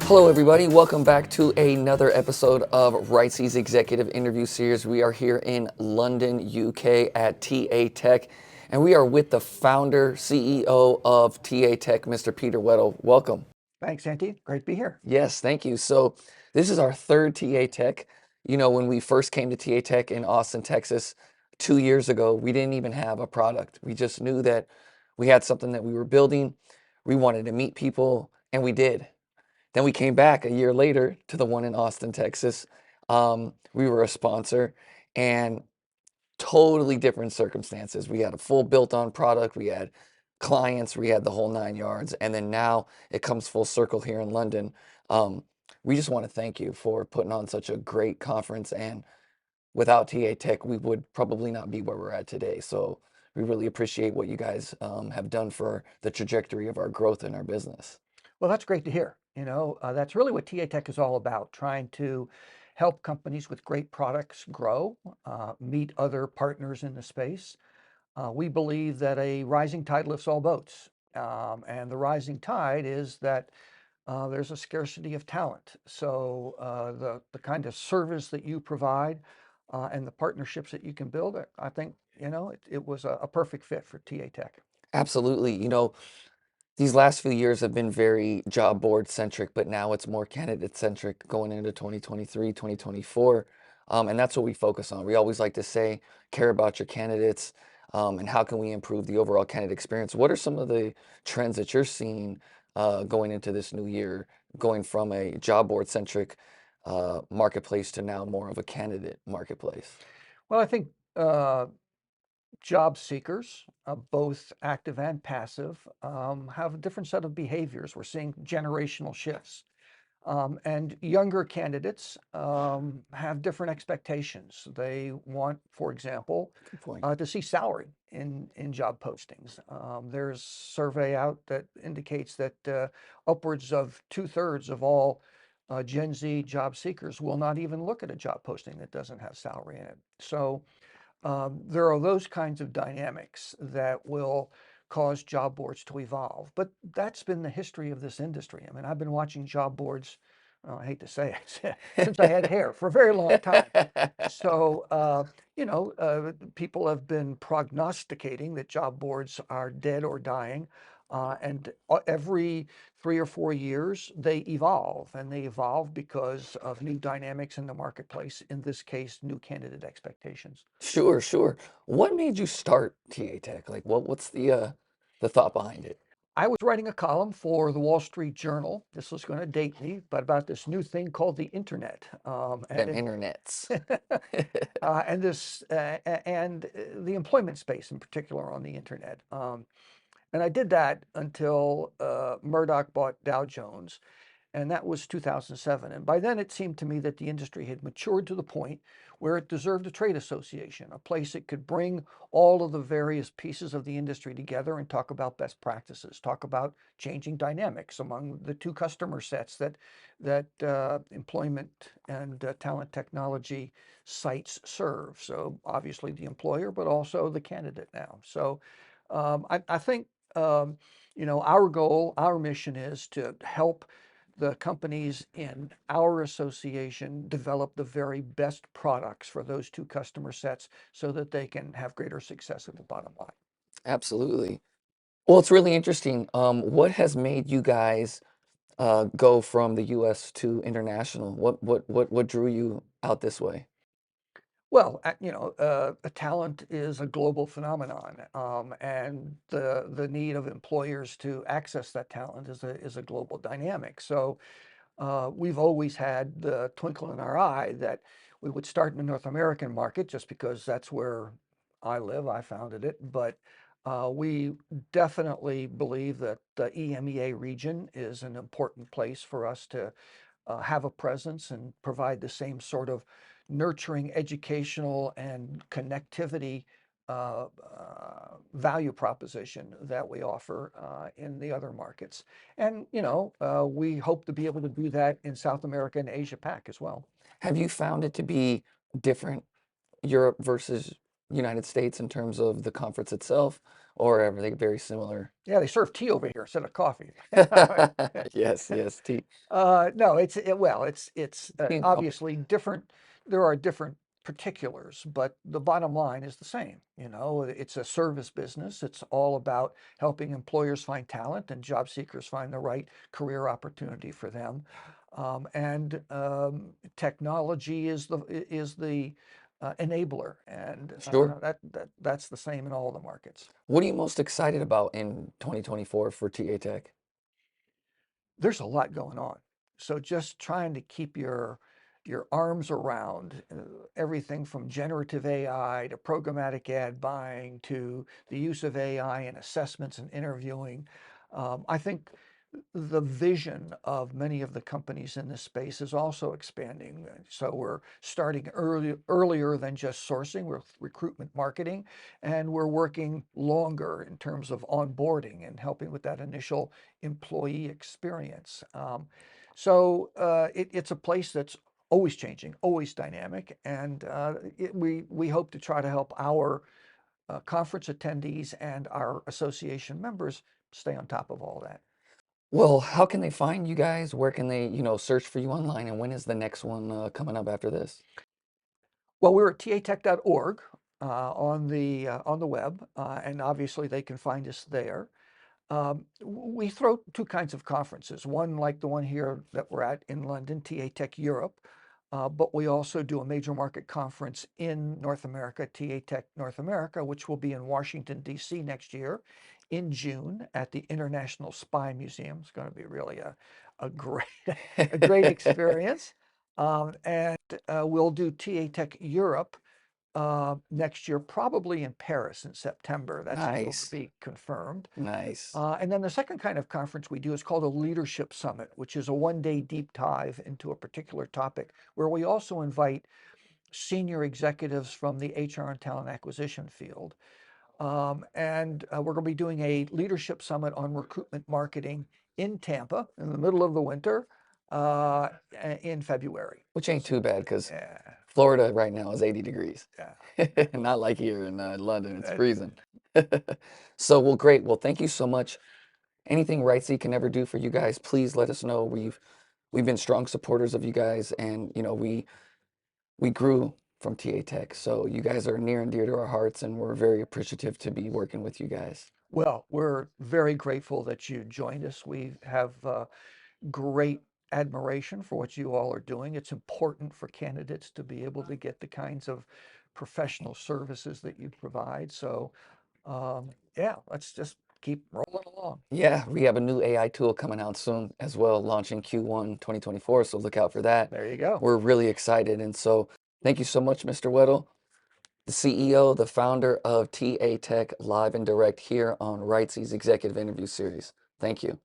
Hello, everybody. Welcome back to another episode of Writesea's Executive Interview Series. We are here in London, UK at TA Tech, and we are with the founder, CEO of TA Tech, Mr. Peter Weddle. Welcome. Thanks, Santi. Great to be here. Yes, thank you. So this is our third TA Tech. You know, when we first came to TA Tech in Austin, Texas, 2 years ago, we didn't even have a product. We just knew that we had something that we were building. We wanted to meet people, and we did. Then we came back a year later to the one in Austin, Texas. We were a sponsor and totally different circumstances. We had a full built-on product. We had clients. We had the whole 9 yards. And then now it comes full circle here in London. Um, we just want to thank you for putting on such a great conference. And without TA Tech, we would probably not be where we're at today. So we really appreciate what you guys have done for the trajectory of our growth in our business. Well, that's great to hear. That's really what TA Tech is all about, trying to help companies with great products grow, meet other partners in the space. We believe that a rising tide lifts all boats. And the rising tide is that there's a scarcity of talent. So the kind of service that you provide and the partnerships that you can build, I think, it was a perfect fit for TA Tech. Absolutely. You know, these last few years have been very job board centric, but now it's more candidate centric going into 2023, 2024. And that's what we focus on. We always like to say, care about your candidates, and how can we improve the overall candidate experience? What are some of the trends that you're seeing going into this new year, going from a job board centric marketplace to now more of a candidate marketplace? Well, I think job seekers, both active and passive, have a different set of behaviors. We're seeing generational shifts. And younger candidates have different expectations. They want, for example, Good point. to see salary in job postings. There's a survey out that indicates that upwards of 2/3 of all Gen Z job seekers will not even look at a job posting that doesn't have salary in it. So there are those kinds of dynamics that will cause job boards to evolve. But that's been the history of this industry. I mean, I've been watching job boards, well, I hate to say it, since I had hair for a very long time. So, people have been prognosticating that job boards are dead or dying. And every 3 or 4 years, they evolve. And they evolve because of new dynamics in the marketplace, in this case, new candidate expectations. Sure, sure. What made you start TA Tech? Like, what's the thought behind it? I was writing a column for the Wall Street Journal. This was going to date me, but about this new thing called the internet, Them internets. and the employment space in particular on the internet. And I did that until Murdoch bought Dow Jones, and that was 2007. And by then, it seemed to me that the industry had matured to the point where it deserved a trade association, a place it could bring all of the various pieces of the industry together and talk about best practices, talk about changing dynamics among the two customer sets that employment and talent technology sites serve. So obviously the employer, but also the candidate now. So I think our goal, our mission is to help the companies in our association develop the very best products for those two customer sets so that they can have greater success at the bottom line. Absolutely. Well, it's really interesting. What has made you guys go from the U.S. to international? What drew you out this way? Well, a talent is a global phenomenon, and the need of employers to access that talent is a global dynamic. So we've always had the twinkle in our eye that we would start in the North American market just because that's where I live. I founded it, but we definitely believe that the EMEA region is an important place for us to have a presence and provide the same sort of nurturing educational and connectivity value proposition that we offer in the other markets. And, we hope to be able to do that in South America and Asia Pac as well. Have you found it to be different, Europe versus United States, in terms of the conference itself, or are they very similar? Yeah, they serve tea over here instead of coffee. Yes, yes, No, well, it's okay, obviously different. There are different particulars, but the bottom line is the same. You know, it's a service business. It's all about helping employers find talent and job seekers find the right career opportunity for them. And technology is the enabler, and sure. that's the same in all the markets. What are you most excited about in 2024 for TA Tech? There's a lot going on. So just trying to keep your arms around everything from generative AI to programmatic ad buying to the use of AI in assessments and interviewing. I think the vision of many of the companies in this space is also expanding. So we're starting earlier than just sourcing, we're recruitment marketing, and we're working longer in terms of onboarding and helping with that initial employee experience. It's a place that's always changing, always dynamic, and we hope to try to help our conference attendees and our association members stay on top of all that. Well, how can they find you guys? Where can they, search for you online? And when is the next one coming up after this? Well, we're at tatech.org on the web, and obviously they can find us there. We throw two kinds of conferences, one like the one here that we're at in London, TA Tech Europe, but we also do a major market conference in North America, TA Tech North America, which will be in Washington, D.C. next year in June at the International Spy Museum. It's going to be really a great, a great experience. And we'll do TA Tech Europe next year, probably in Paris in September. That's still to Nice, be confirmed. nice. And then the second kind of conference we do is called a leadership summit, which is a one-day deep dive into a particular topic where we also invite senior executives from the HR and talent acquisition field. And we're going to be doing a leadership summit on recruitment marketing in Tampa in the middle of the winter uh, in February. Which ain't too bad because Yeah, Florida right now is 80 degrees. yeah. Not like here in London, it's Uh, freezing. So, well, great. Well, thank you so much. Anything Writesea can ever do for you guys, please let us know. We've been strong supporters of you guys, and we grew from TA Tech. So you guys are near and dear to our hearts, and we're very appreciative to be working with you guys. Well, we're very grateful that you joined us. We have great admiration for what you all are doing. It's important for candidates to be able to get the kinds of professional services that you provide. So, yeah, let's just keep rolling along. Yeah, we have a new AI tool coming out soon as well, launching Q1 2024. So look out for that. There you go. We're really excited. And so thank you so much, Mr. Weddle, the CEO, the founder of TA Tech Live and Direct here on Writesea's Executive Interview Series. Thank you.